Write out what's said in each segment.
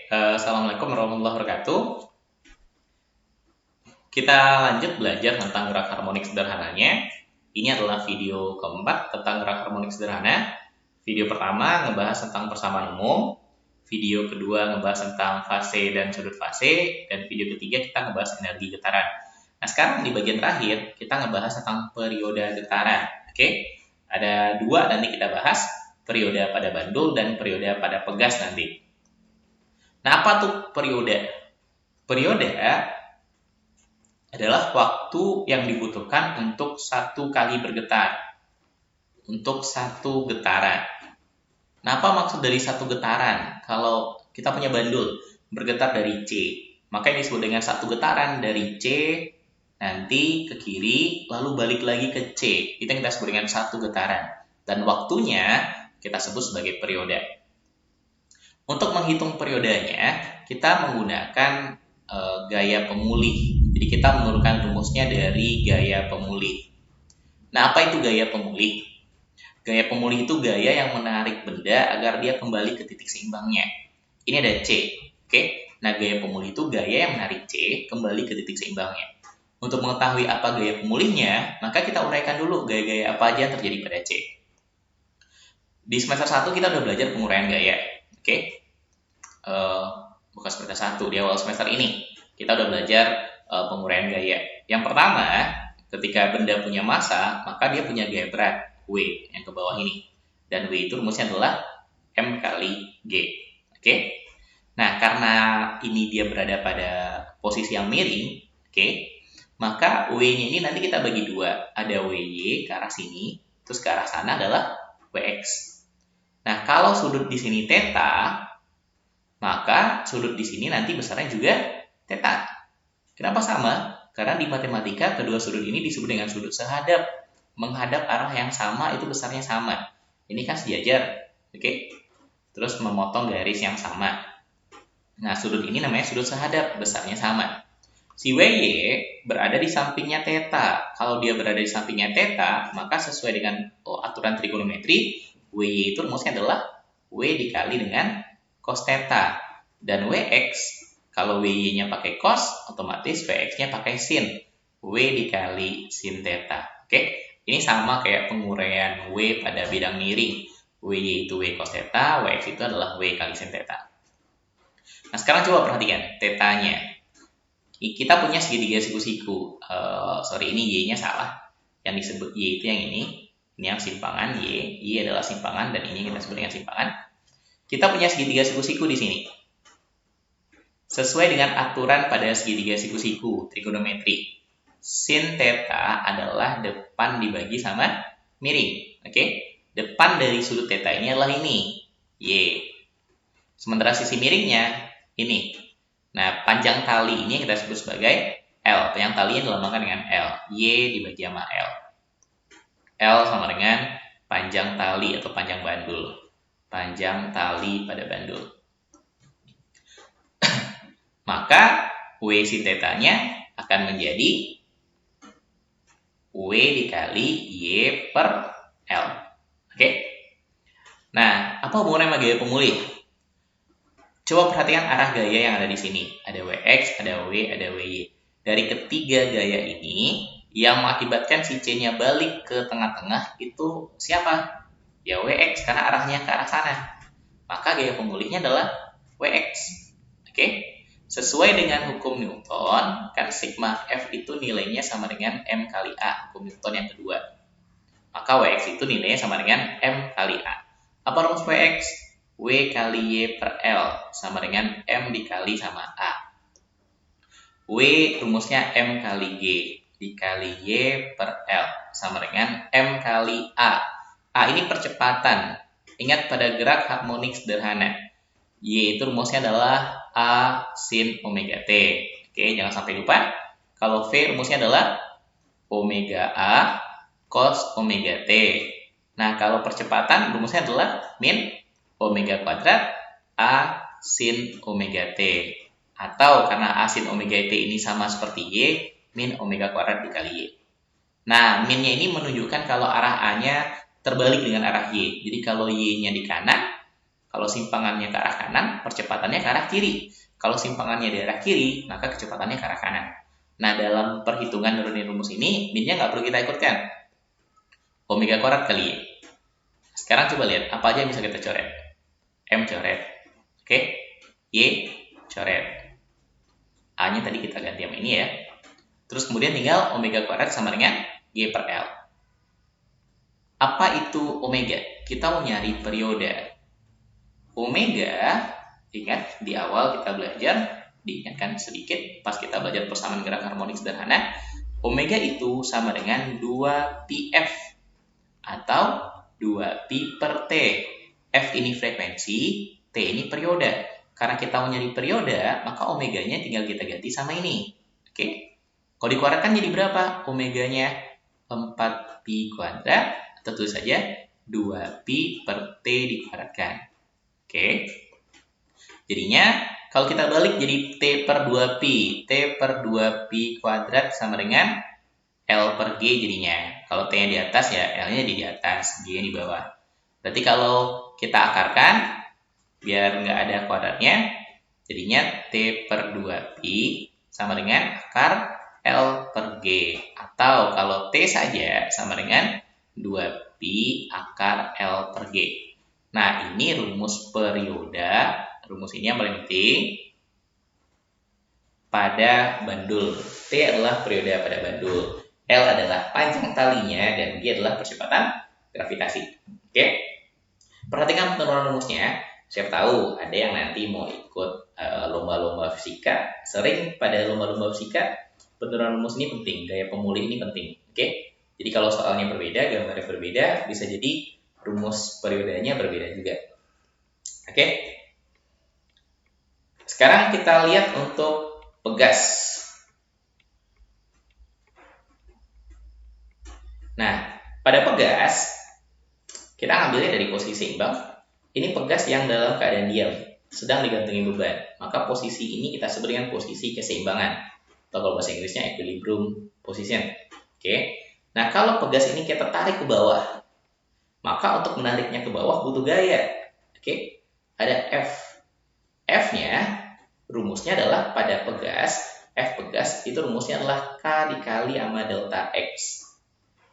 Assalamualaikum warahmatullahi wabarakatuh. Kita lanjut belajar tentang gerak harmonik sederhananya. Ini adalah video keempat tentang gerak harmonik sederhana. Video pertama ngebahas tentang persamaan umum, video kedua ngebahas tentang fase dan sudut fase, dan video ketiga kita ngebahas energi getaran. Nah, sekarang di bagian terakhir kita ngebahas tentang periode getaran. Ada dua nanti kita bahas, periode pada bandul dan periode pada pegas nanti. Nah, apa tuh periode? Periode adalah waktu yang dibutuhkan untuk satu kali bergetar. Untuk satu getaran. Nah, apa maksud dari satu getaran? Kalau kita punya bandul bergetar dari C, maka ini disebut dengan satu getaran dari C nanti ke kiri, lalu balik lagi ke C. Itu yang kita sebut dengan satu getaran. Dan waktunya kita sebut sebagai periode. Untuk menghitung periodenya, kita menggunakan gaya pemulih. Jadi kita menurunkan rumusnya dari gaya pemulih. Nah, apa itu gaya pemulih? Gaya pemulih itu gaya yang menarik benda agar dia kembali ke titik seimbangnya. Ini ada C. Nah, gaya pemulih itu gaya yang menarik C kembali ke titik seimbangnya. Untuk mengetahui apa gaya pemulihnya, maka kita uraikan dulu gaya-gaya apa aja yang terjadi pada C. Di semester 1 kita udah belajar penguraian gaya. Bukan semester 1, di awal semester ini kita udah belajar penguraian gaya. Yang pertama, ketika benda punya massa, maka dia punya gaya berat W yang ke bawah ini. Dan W itu rumusnya adalah M kali G. Nah, karena ini dia berada pada posisi yang miring, maka W-nya ini nanti kita bagi dua. Ada WY ke arah sini, terus ke arah sana adalah WX. Nah, kalau sudut di sini theta, maka sudut di sini nanti besarnya juga theta. Kenapa sama? Karena di matematika kedua sudut ini disebut dengan sudut sehadap. Menghadap arah yang sama itu besarnya sama. Ini kan sejajar. Terus memotong garis yang sama. Nah, sudut ini namanya sudut sehadap, besarnya sama. Si WY berada di sampingnya theta. Kalau dia berada di sampingnya theta, maka sesuai dengan aturan trigonometri, WY itu rumusnya adalah W dikali dengan cos theta. Dan WX, kalau WY-nya pakai cos, otomatis WX-nya pakai sin. W dikali sin theta. Ini sama kayak penguraian W pada bidang miring. WY itu W cos theta, WX itu adalah W kali sin theta. Nah, sekarang coba perhatikan theta-nya. Kita punya segitiga siku-siku. Ini Y-nya salah. Yang disebut Y itu yang ini. Ini yang simpangan Y. Y adalah simpangan dan ini kita sebut dengan simpangan. Kita punya segitiga siku-siku di sini. Sesuai dengan aturan pada segitiga siku-siku trigonometri, sin theta adalah depan dibagi sama miring. Depan dari sudut theta ini adalah ini, Y. Sementara sisi miringnya ini. Nah, panjang tali ini kita sebut sebagai L. Panjang tali yang dilambangkan dengan L. Y dibagi sama L. L sama dengan panjang tali atau panjang bandul. Panjang tali pada bandul. Maka W sin theta-nya akan menjadi W dikali Y per L. Nah, apa hubungannya sama gaya pemulih? Coba perhatikan arah gaya yang ada di sini. Ada WX, ada W, ada WY. Dari ketiga gaya ini, yang mengakibatkan si C-nya balik ke tengah-tengah itu siapa? Ya WX, karena arahnya ke arah sana. Maka gaya pemulihnya adalah WX. Sesuai dengan hukum Newton, kan sigma F itu nilainya sama dengan M kali A, hukum Newton yang kedua. Maka WX itu nilainya sama dengan M kali A. Apa rumus WX? W kali Y per L sama dengan M dikali sama A. W rumusnya M kali G dikali Y per L sama dengan M kali A. A ini percepatan. Ingat pada gerak harmonik sederhana. Y itu rumusnya adalah A sin omega T. Jangan sampai lupa. Kalau V rumusnya adalah omega A cos omega T. Nah, kalau percepatan rumusnya adalah min omega kuadrat A sin omega T. Atau karena A sin omega T ini sama seperti Y, min omega kuadrat dikali Y. Nah, minnya ini menunjukkan kalau arah A-nya terbalik dengan arah Y. Jadi kalau Y-nya di kanan, Kalau simpangannya ke arah kanan, percepatannya ke arah kiri. Kalau simpangannya di arah kiri, maka kecepatannya ke arah kanan. Nah, dalam perhitungan nurunin rumus ini, min-nya nggak perlu kita ikutkan. Omega kuadrat kali Y. Sekarang coba lihat, apa aja yang bisa kita coret. M coret. Oke. Y coret. A-nya tadi kita ganti sama ini ya. Terus kemudian tinggal omega kuadrat sama dengan Y per L. Apa itu omega? Kita mau nyari periode. Omega, ingat di awal kita belajar, diingatkan sedikit pas kita belajar persamaan gerak harmonik sederhana, omega itu sama dengan 2πf atau 2pi per T. F ini frekuensi, T ini periode. Karena kita mau nyari periode, maka omeganya tinggal kita ganti sama ini. Oke? Kalau dikuadratkan jadi berapa? Omeganya 4pi kuadrat, atau tulis saja 2pi per T dikuadratkan. Oke? Jadinya, kalau kita balik jadi T per 2pi. T per 2pi kuadrat sama dengan L per G jadinya. Kalau T-nya di atas ya, L-nya di atas, G-nya di bawah. Berarti kalau kita akarkan, biar nggak ada kuadratnya, jadinya T per 2pi sama dengan akar L per G. Atau kalau T saja sama dengan 2pi akar L per G. Nah, ini rumus periode. Rumus ini yang paling penting pada bandul. T adalah periode pada bandul. L adalah panjang talinya dan G adalah percepatan gravitasi. Oke? Perhatikan penurunan rumusnya. Saya tahu ada yang nanti mau ikut lomba-lomba fisika. Sering pada lomba-lomba fisika penurunan rumus ini penting, gaya pemulih ini penting. Oke? Jadi kalau soalnya berbeda, gambarnya berbeda, bisa jadi rumus periodenya berbeda juga. Oke? Sekarang kita lihat untuk pegas. Nah, pada pegas, kita ambilnya dari posisi seimbang. Ini pegas yang dalam keadaan diam, sedang digantungin beban. Maka posisi ini kita sebut dengan posisi keseimbangan. Atau kalau bahasa Inggrisnya equilibrium position. Oke. Nah, kalau pegas ini kita tarik ke bawah, maka untuk menariknya ke bawah butuh gaya. Oke. Ada F. F-nya, rumusnya adalah pada pegas, F pegas itu rumusnya adalah K dikali sama delta X.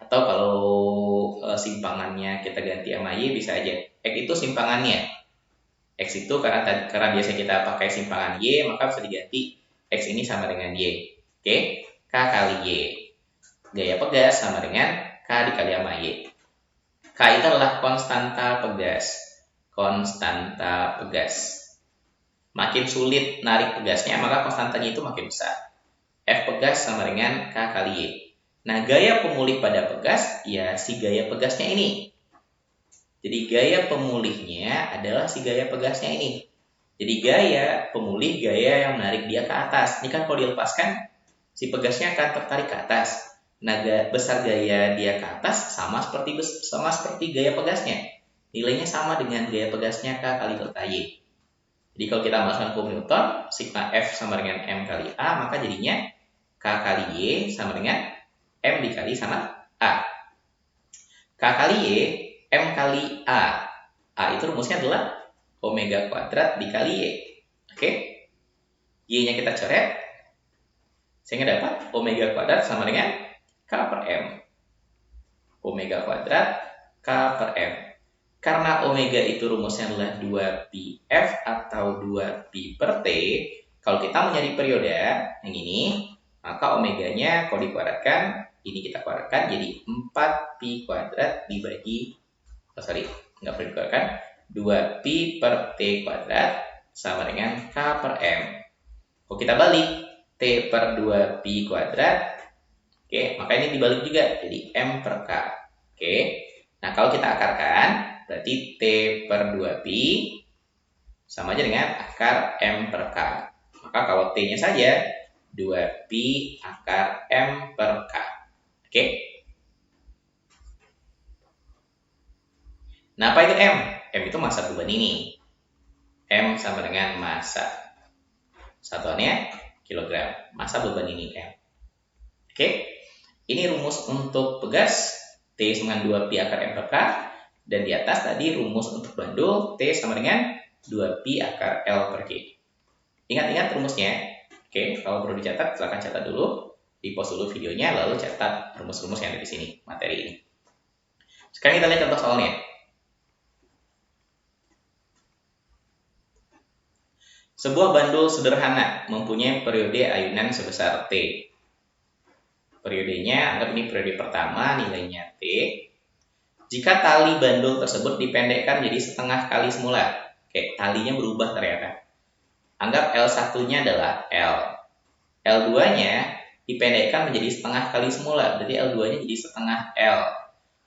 Atau kalau simpangannya kita ganti sama Y bisa aja. X itu simpangannya. X itu karena biasa kita pakai simpangan Y, maka bisa diganti X ini sama dengan Y. Oke, K kali Y. Gaya pegas sama dengan K dikali sama Y. K itu adalah konstanta pegas. Konstanta pegas. Makin sulit narik pegasnya, maka konstantanya itu makin besar. F pegas sama dengan K kali Y. Nah, gaya pemulih pada pegas, ya si gaya pegasnya ini. Jadi gaya pemulihnya adalah si gaya pegasnya ini. Jadi gaya pemulih, gaya yang menarik dia ke atas. Ini kan kalau dilepaskan, si pegasnya akan tertarik ke atas. Nah, besar gaya dia ke atas sama seperti gaya pegasnya. Nilainya sama dengan gaya pegasnya K kali delta Y. Jadi kalau kita masukkan ke Newton, sigma F sama dengan M kali A, maka jadinya K kali Y sama dengan M dikali sama A. K kali Y, M kali A. A itu rumusnya adalah omega kuadrat dikali Y. Oke? Y-nya kita coret. Sehingga dapat omega kuadrat sama dengan K per M. Omega kuadrat K per M. Karena omega itu rumusnya adalah 2πf atau 2pi per T. Kalau kita mau nyari periode yang ini, maka omeganya kalau dikuadratkan, ini kita kuadratkan jadi 4pi kuadrat dibagi, nggak perlu dikuadratkan, 2pi per T kuadrat sama dengan K per M. Kalau kita balik, T per 2pi kuadrat, oke, maka ini dibalik juga, jadi M per K. Oke, nah kalau kita akarkan, berarti T per 2pi sama aja dengan akar M per K. Maka kalau T-nya saja, 2pi akar M per K. Oke. Nah, apa itu M? M itu massa beban ini. M sama dengan massa. Satuannya kilogram. Massa beban ini M. Oke. Ini rumus untuk pegas. T sama dengan 2pi akar M per K. Dan di atas tadi rumus untuk bandul T sama dengan 2pi akar L per G. Ingat-ingat rumusnya. Oke, kalau perlu dicatat, silahkan catat dulu. Di pause dulu videonya, lalu catat rumus-rumus yang ada di sini, materi ini. Sekarang kita lihat contoh soalnya. Sebuah bandul sederhana mempunyai periode ayunan sebesar T. Periodenya, anggap ini periode pertama, nilainya T. Jika tali bandul tersebut dipendekkan jadi setengah kali semula. Oke, talinya berubah ternyata. Anggap L1-nya adalah L. L2-nya dipendekkan menjadi setengah kali semula. Berarti L2-nya jadi setengah L.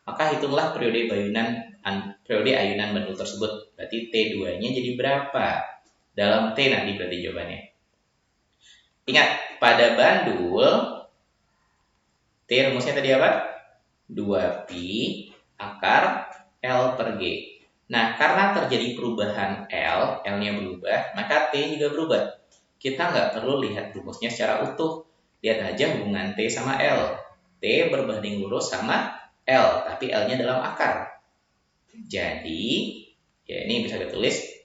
Maka hitunglah periode ayunan bandul tersebut. Berarti T2-nya jadi berapa? Dalam T nanti berarti jawabannya. Ingat, pada bandul, T rumusnya tadi apa? 2pi akar L per G. Nah, karena terjadi perubahan L-nya berubah, maka T juga berubah. Kita nggak perlu lihat rumusnya secara utuh. Lihat aja hubungan T sama L. T berbanding lurus sama L, tapi L-nya dalam akar. Jadi, ya ini bisa ditulis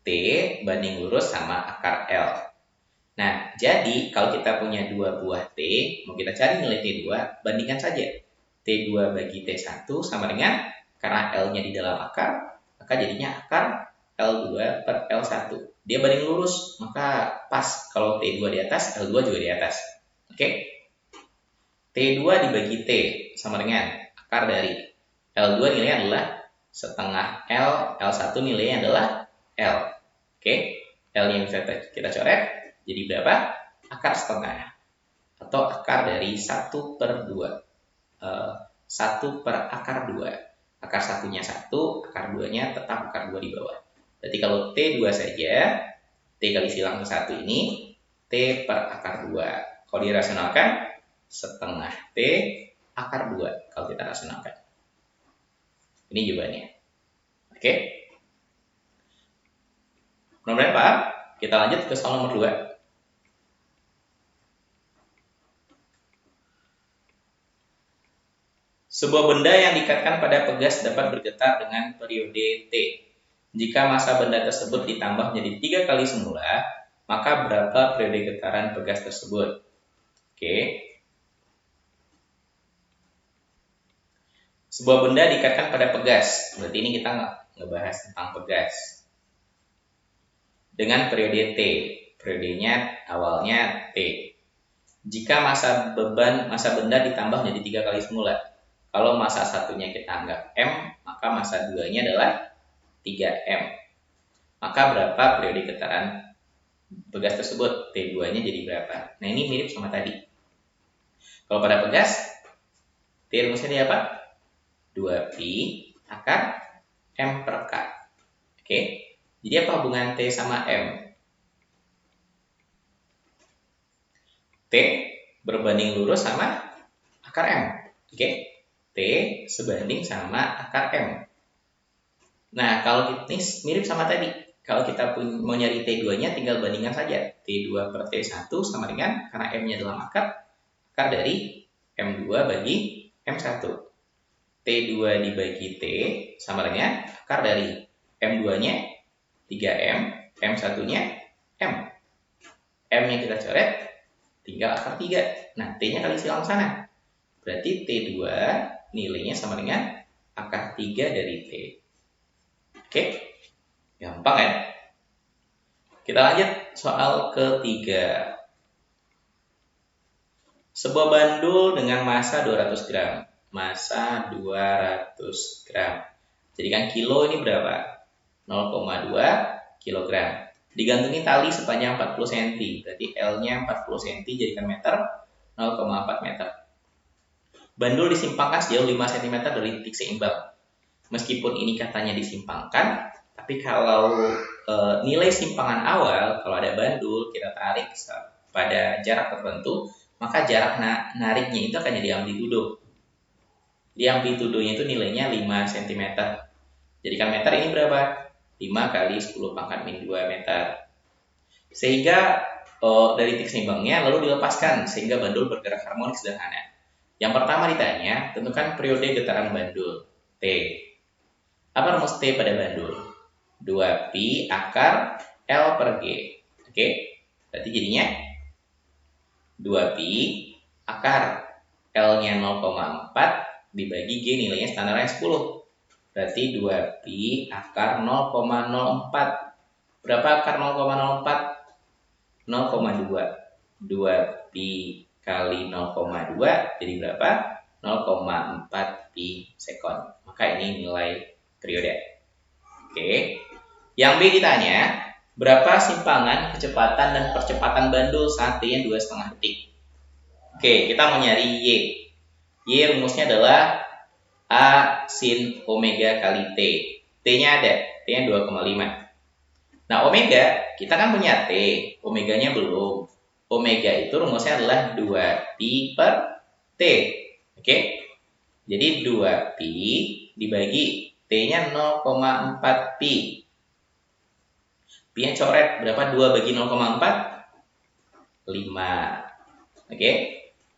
T banding lurus sama akar L. Nah, jadi kalau kita punya 2 buah T, mau kita cari nilai T2, bandingkan saja. T2 bagi T1 sama dengan, karena L-nya di dalam akar, maka jadinya akar L2 per L1. Dia banding lurus, maka pas kalau T2 di atas, L2 juga di atas. Oke? T2 dibagi T sama dengan akar dari L2 nilainya adalah setengah L, L1 nilainya adalah L. Oke? L-nya bisa kita coret, jadi berapa? Akar setengah. Atau akar dari 1 per 2. 1 per akar 2. Akar satunya 1, akar 2-nya tetap akar 2 di bawah. Berarti kalau T2 saja, T kali silang ke 1 ini, T per akar 2. Kalau dirasionalkan, setengah T akar 2. Kalau kita rasionalkan. Ini jawabannya. Oke? Mudah-mudahan paham? Kita lanjut ke soal nomor 2. Sebuah benda yang diikatkan pada pegas dapat bergetar dengan periode T. Jika massa benda tersebut ditambah menjadi 3 kali semula, maka berapa periode getaran pegas tersebut? Oke. Sebuah benda diikatkan pada pegas. Berarti ini kita ngebahas tentang pegas. Dengan periode T. Periodenya awalnya T. Jika massa benda ditambah menjadi 3 kali semula. Kalau massa satunya kita anggap M, maka massa 2-nya adalah 3M. Maka berapa periode getaran pegas tersebut? T2-nya jadi berapa? Nah, ini mirip sama tadi. Kalau pada pegas, T rumusnya dia apa? 2pi akar M per K. Oke. Jadi apa hubungan T sama M? T berbanding lurus sama akar M. Oke. T sebanding sama akar M. Nah, kalau ini mirip sama tadi. Kalau kita mau nyari T2-nya, tinggal bandingkan saja. T2 per T1 sama dengan, karena M-nya dalam akar dari M2 bagi M1. T2 dibagi T sama dengan akar dari M2-nya 3M, M1-nya M. M-nya kita coret, tinggal akar 3. Nah, T-nya kali silang sana. Berarti T2 nilainya sama dengan akar 3 dari T. Oke? Gampang kan? Kita lanjut soal ketiga. Sebuah bandul dengan massa 200 gram. Massa 200 gram. Jadikan kilo ini berapa? 0,2 kilogram. Digantungi tali sepanjang 40 cm. Berarti L-nya 40 cm jadikan meter, 0,4 meter. Bandul disimpangkan sejauh 5 cm dari titik seimbang. Meskipun ini katanya disimpangkan, tapi kalau nilai simpangan awal, kalau ada bandul, kita tarik pada jarak tertentu, maka jarak nariknya itu akan jadi amplitudo. Di amplitudonya itu nilainya 5 cm. Jadikan meter ini berapa? 5 kali 10 pangkat min 2 meter. Sehingga dari titik seimbangnya lalu dilepaskan, sehingga bandul bergerak harmonis sederhana. Yang pertama ditanya, tentukan periode getaran bandul. T. Apa rumus T pada bandul? 2pi akar L per G. Oke, berarti jadinya 2pi akar L-nya 0,4 dibagi G nilainya standarnya 10. Berarti 2pi akar 0,04. Berapa akar 0,04? 0,2. 2pi kali 0,2 jadi berapa? 0,4 pi sekon. Maka ini nilai periode. Oke. Yang B ditanya, berapa simpangan kecepatan dan percepatan bandul saat T-nya 2,5 detik? Oke, kita mau nyari Y. Y rumusnya adalah A sin omega kali T. T-nya ada, T-nya 2,5. Nah, omega, kita kan punya T, omeganya belum. Omega itu rumusnya adalah 2pi per T. Oke? Jadi 2pi dibagi T-nya 0,4 pi. Pi-nya coret, berapa 2 bagi 0,4? 5. Oke?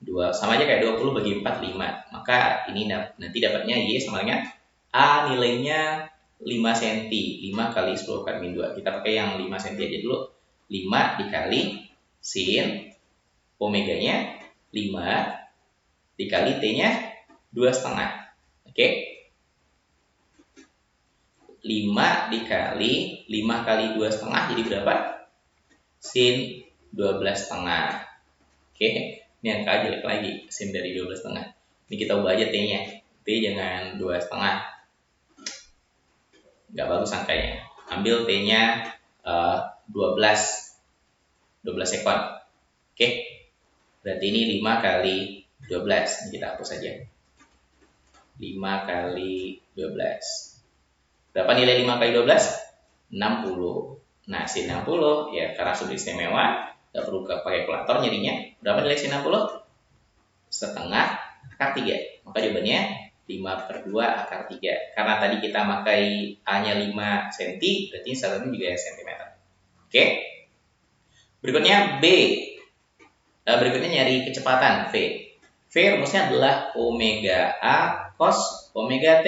2 sama aja kayak 20 bagi 4, 5. Maka ini nanti dapatnya Y sama dengan A nilainya 5 cm. 5 kali 10 kali min 2. Kita pakai yang 5 cm aja dulu. 5 dikali sin omeganya 5 dikali T-nya 2,5. Oke? 5 dikali 5 kali 2,5 jadi berapa? Sin 12,5. Oke? Ini angka jelek lagi, sin dari 12,5. Ini kita ubah aja T-nya. T jangan 2,5. Nggak bagus angkanya. Ambil T-nya 12 sekon. Oke. Berarti ini 5 kali 12. Ini kita hapus saja. 5 kali 12. Berapa nilai 5 kali 12? 60. Nah, sin 60 ya karena sumber istimewa, nggak perlu pakai kalkulator nyarinya. Berapa nilai sin 60? Setengah akar 3. Maka jawabannya 5 per 2 akar 3. Karena tadi kita pakai A-nya 5 cm, berarti satunya juga cm. Oke. Berikutnya B. Berikutnya nyari kecepatan V. V rumusnya adalah omega A cos omega T.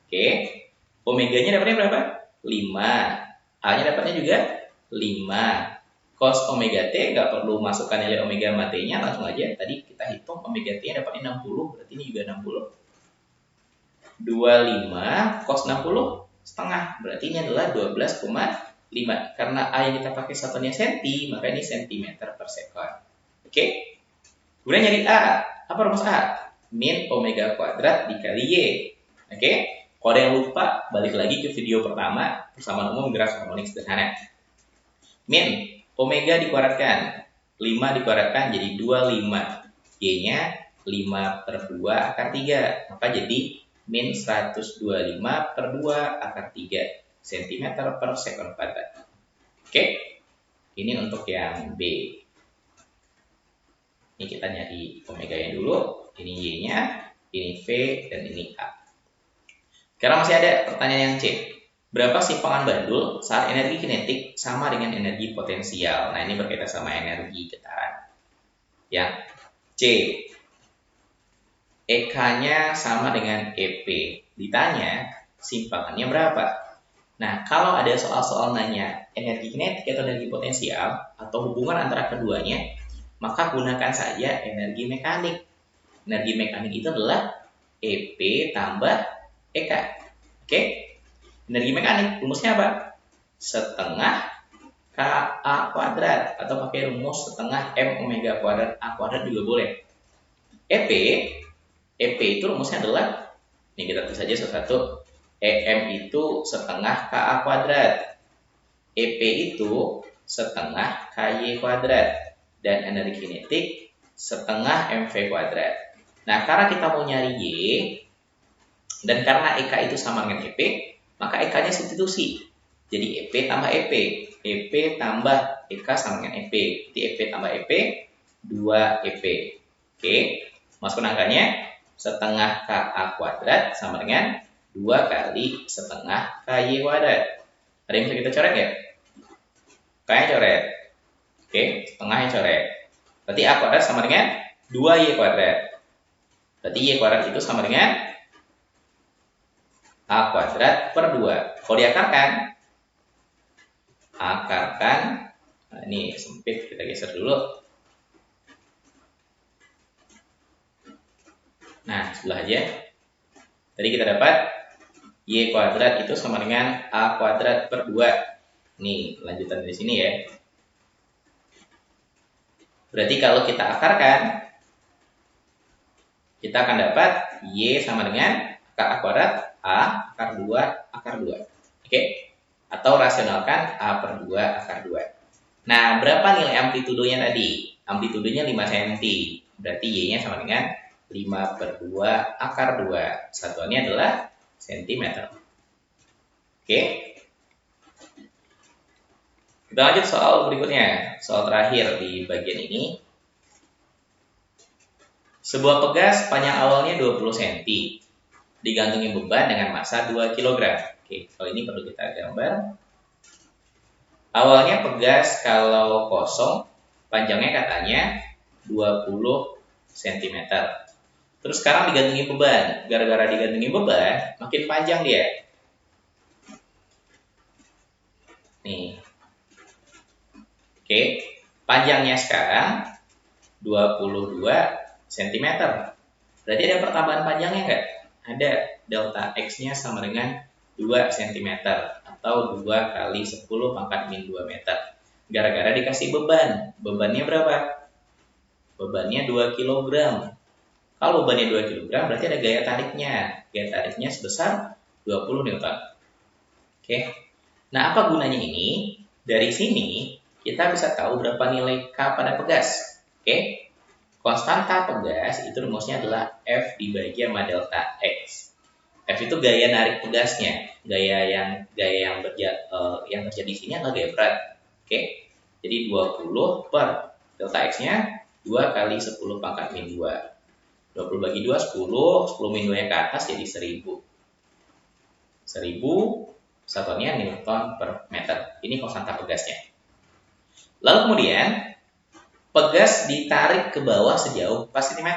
Oke. Omeganya dapatnya berapa? 5. A-nya dapatnya juga 5. Cos omega T nggak perlu masukkan nilai omega sama T-nya, langsung aja. Tadi kita hitung omega T-nya dapatnya 60, berarti ini juga 60. 25 cos 60 setengah, berarti ini adalah 12,5. Karena A yang kita pakai satunya senti, maka ini cm per sekon. Oke. Kemudian nyari A. Apa rumus A? Min omega kuadrat dikali Y. Oke. Kalau ada yang lupa, balik lagi ke video pertama, persamaan umum graf harmonik sederhana. Min omega dikuadratkan. 5 dikuadratkan jadi 25. Y-nya 5 per 2 akar 3. Maka jadi min 125 per 2 akar 3 cm per sekon kuadrat. Oke, ini untuk yang B. Ini kita nyari omega-nya dulu. Ini Y-nya, ini V, dan ini A. Sekarang masih ada pertanyaan yang C. Berapa simpangan bandul saat energi kinetik sama dengan energi potensial? Nah, ini berkaitan sama energi getaran. Yang C. EK-nya sama dengan EP. Ditanya, simpangannya berapa? Nah, kalau ada soal-soal nanya energi kinetik atau energi potensial, atau hubungan antara keduanya, maka gunakan saja energi mekanik. Energi mekanik itu adalah EP tambah EK. Oke? Energi mekanik, rumusnya apa? Setengah KA kuadrat. Atau pakai rumus setengah M omega kuadrat A kuadrat juga boleh. EP itu rumusnya adalah, ini kita tulis saja satu-satu. EM itu setengah KA kuadrat. EP itu setengah KY kuadrat. Dan energi kinetik setengah MV kuadrat. Nah, karena kita mau nyari Y, dan karena EK itu sama dengan EP, maka EK-nya substitusi. Jadi EP tambah EP. EP tambah EK sama dengan EP. Jadi EP tambah EP, 2 EP. Oke, masukkan angkanya. Setengah KA kuadrat sama dengan 2 kali setengah KY kuadrat. Ada yang bisa kita coret ya? K-nya coret. Oke, setengahnya coret. Berarti A kuadrat sama dengan 2Y kuadrat. Berarti Y kuadrat itu sama dengan A kuadrat per 2. Kalau diakarkan, nah ini sempit, kita geser dulu. Nah, sebelah aja. Tadi kita dapat Y kuadrat itu sama dengan A kuadrat per 2. Nih, lanjutan dari sini ya. Berarti kalau kita akarkan, kita akan dapat Y sama dengan akar A kuadrat A akar 2 akar 2. Oke? Atau rasionalkan A per 2 akar 2. Nah, berapa nilai amplitudenya tadi? Amplitudenya 5 cm. Berarti Y-nya sama dengan 5 per 2 akar 2. Satuannya adalah cm. Oke? Kita lanjut soal berikutnya. Soal terakhir di bagian ini. Sebuah pegas panjang awalnya 20 cm. Digantungi beban dengan massa 2 kg. Oke, kalau ini perlu kita gambar. Awalnya pegas kalau kosong, panjangnya katanya 20 cm. Terus sekarang digantungi beban. Gara-gara digantungi beban, makin panjang dia. Nih. Oke, panjangnya sekarang 22 cm. Berarti ada pertambahan panjangnya nggak? Ada, delta X-nya sama dengan 2 cm atau 2 kali 10 pangkat min 2 meter. Gara-gara dikasih beban. Bebannya berapa? Bebannya 2 kg. Kalau bebannya 2 kg berarti ada gaya tariknya. Gaya tariknya sebesar 20 Newton. Oke. Nah, apa gunanya ini? Dari sini kita bisa tahu berapa nilai K pada pegas. Oke. Konstanta pegas itu rumusnya adalah F dibagi sama delta X. F itu gaya narik pegasnya. Gaya yang terjadi di sini adalah gaya berat. Oke. Jadi 20 per delta X-nya 2 kali 10 pangkat min 2. 20 bagi 2 10, 10 min 2-nya ke atas jadi 1000. 1000 satuannya Newton per meter. Ini konstanta pegasnya. Lalu kemudian pegas ditarik ke bawah sejauh 4 cm.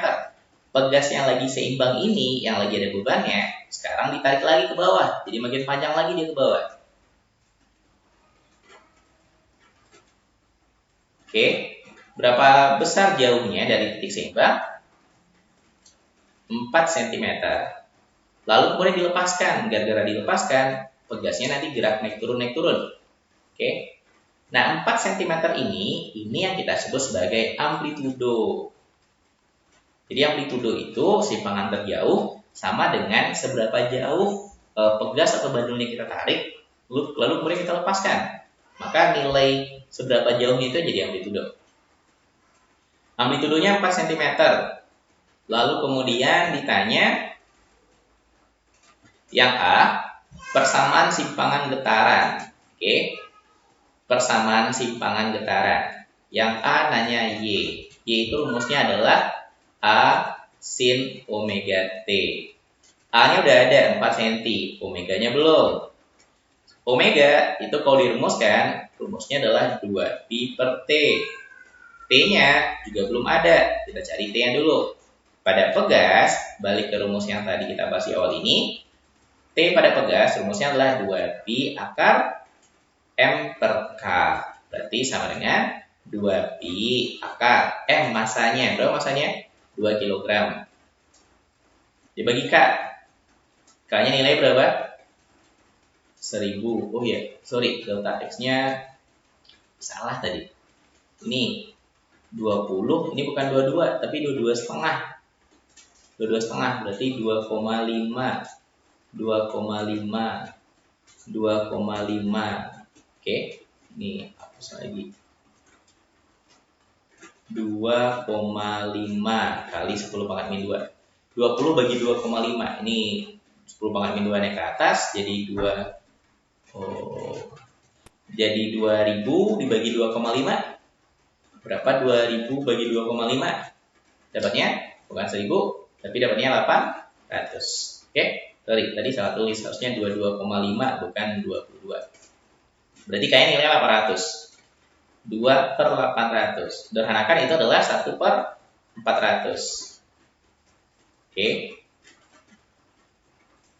Pegas yang lagi seimbang ini, yang lagi ada bebannya, sekarang ditarik lagi ke bawah. Jadi makin panjang lagi dia ke bawah. Oke, berapa besar jauhnya dari titik seimbang? 4 cm. Lalu kemudian dilepaskan. Gara-gara dilepaskan, pegasnya nanti gerak naik turun. Oke. Nah, 4 cm ini yang kita sebut sebagai amplitudo. Jadi amplitudo itu simpangan terjauh sama dengan seberapa jauh pegas atau bandulnya kita tarik, lalu kemudian kita lepaskan. Maka nilai seberapa jauhnya itu jadi amplitudo. Amplitudonya 4 cm. Lalu kemudian ditanya yang A, persamaan simpangan getaran. Oke. Persamaan simpangan getaran. Yang A nanya Y. Y itu rumusnya adalah A sin omega T. A-nya udah ada 4 cm, omeganya belum. Omega itu kalau dirumuskan, rumusnya adalah 2pi per T. T-nya juga belum ada, kita cari T-nya dulu. Pada pegas, balik ke rumus yang tadi kita bahas di awal ini, T pada pegas rumusnya adalah 2pi akar M per K. Berarti sama dengan 2pi akar M masanya. Berapa masanya? 2 kg. Dibagi K. K-nya nilai berapa? 1000. Oh iya, sorry, delta X-nya salah tadi. Ini 20, ini bukan 22, tapi 22 setengah. 22 setengah berarti 2,5. 2,5. Oke, ini hapus lagi. 2,5 kali 10 pangkat min 2. 20 bagi 2,5. Ini 10 pangkat min 2 naik ke atas jadi 2000 dibagi 2,5. Berapa 2000 bagi 2,5? Dapatnya bukan 1000, tapi dapatnya 800. Oke, sorry, tadi salah tulis, harusnya 22,5 bukan 22. Berarti kayaknya nilai 800. 2 per 800. Sederhanakan itu adalah 1 per 400. Oke.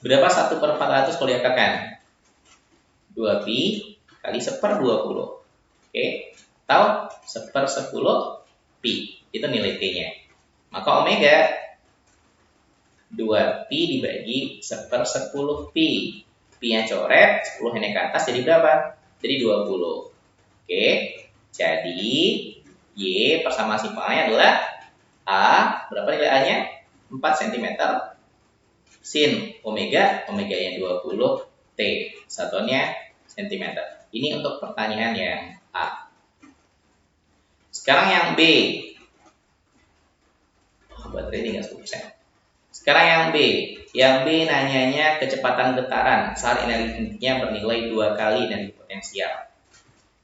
Berapa 1/400 kalau diakarkan? 2pi kali 1/20. Oke. Atau 1/10 pi. Itu nilai T-nya. Maka omega 2pi dibagi 1/10 pi. Pi-nya coret, 10 ini ke atas jadi berapa? Jadi 20. Oke. Jadi Y persamaan simpangannya adalah A. Berapa nilai A-nya? 4 cm. Sin omega, omega-nya 20 T. Satuannya cm. Ini untuk pertanyaan yang A. Sekarang yang B. Oh, baterai tinggal 10%. Sekarang yang B. Yang B nanyanya kecepatan getaran saat energi kinetiknya bernilai 2 kali energi potensial.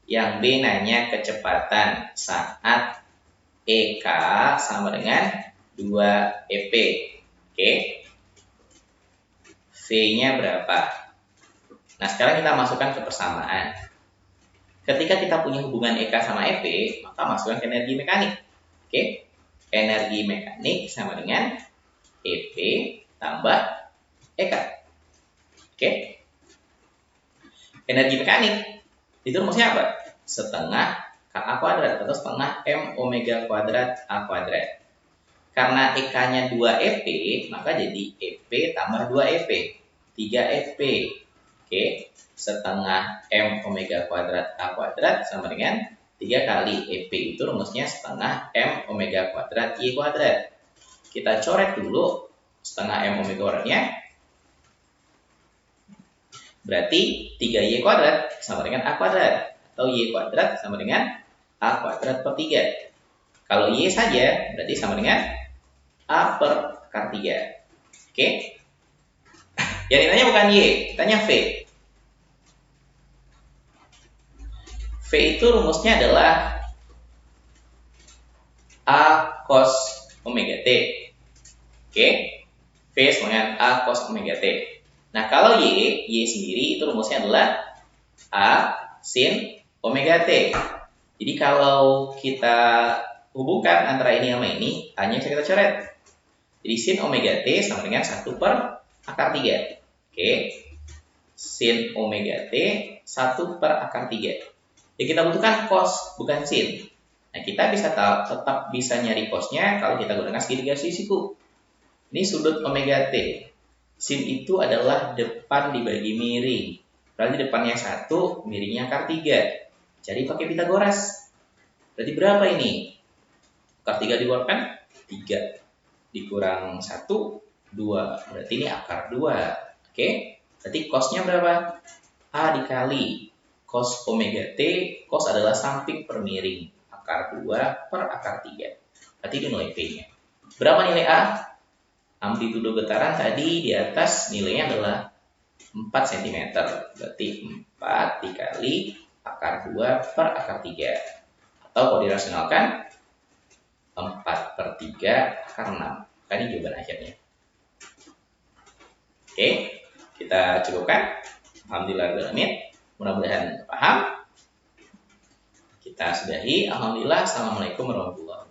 Yang B nanya kecepatan saat EK sama dengan 2 EP. Oke. V-nya berapa? Nah, sekarang kita masukkan ke persamaan. Ketika kita punya hubungan EK sama EP, maka masukkan ke energi mekanik. Oke. Energi mekanik sama dengan EP tambah EK. Oke. Energi mekanik itu rumusnya apa? Setengah KA kuadrat atau setengah M omega kuadrat A kuadrat. Karena EK-nya 2 EP, maka jadi EP tambah 2 EP. 3 EP. Oke. Setengah M omega kuadrat A kuadrat sama dengan 3 kali EP. Itu rumusnya setengah M omega kuadrat Y kuadrat. Kita coret dulu setengah M omega kuadratnya. Berarti 3Y kuadrat sama dengan A kuadrat. Atau Y kuadrat sama dengan A kuadrat per 3. Kalau Y saja berarti sama dengan A per akar 3. Oke. Yang ditanya bukan Y, tanya V. V itu rumusnya adalah A cos omega T. Oke. V sama dengan A cos omega T. Nah, kalau Y sendiri itu rumusnya adalah A sin omega T. Jadi kalau kita hubungkan antara ini sama ini, A-nya bisa kita coret. Jadi sin omega T sama dengan 1 per akar 3. Oke. Sin omega T 1 per akar 3. Jadi kita butuhkan cos, bukan sin. Nah, kita bisa tetap bisa nyari cosnya kalau kita gunakan segitiga siku. Ini sudut omega T. Sin itu adalah depan dibagi miring. Berarti depannya 1, miringnya akar 3. Jadi pakai Pitagoras. Berarti berapa ini? Akar 3 dikeluarkan 3. Dikurang 1, 2. Berarti ini akar 2. Oke. Berarti cosnya berapa? A dikali cos omega T. Cos adalah samping per miring. Akar 2 per akar 3. Berarti itu nilai P-nya. Berapa nilai A? Amplitudo getaran tadi di atas nilainya adalah 4 cm. Berarti 4 dikali akar 2 per akar 3. Atau kalau dirasionalkan 4 per 3 akar 6. Ini jawaban akhirnya. Oke, kita cukupkan. Alhamdulillah, mudah-mudahan paham. Kita sudahi. Alhamdulillah. Assalamualaikum warahmatullahi wabarakatuh.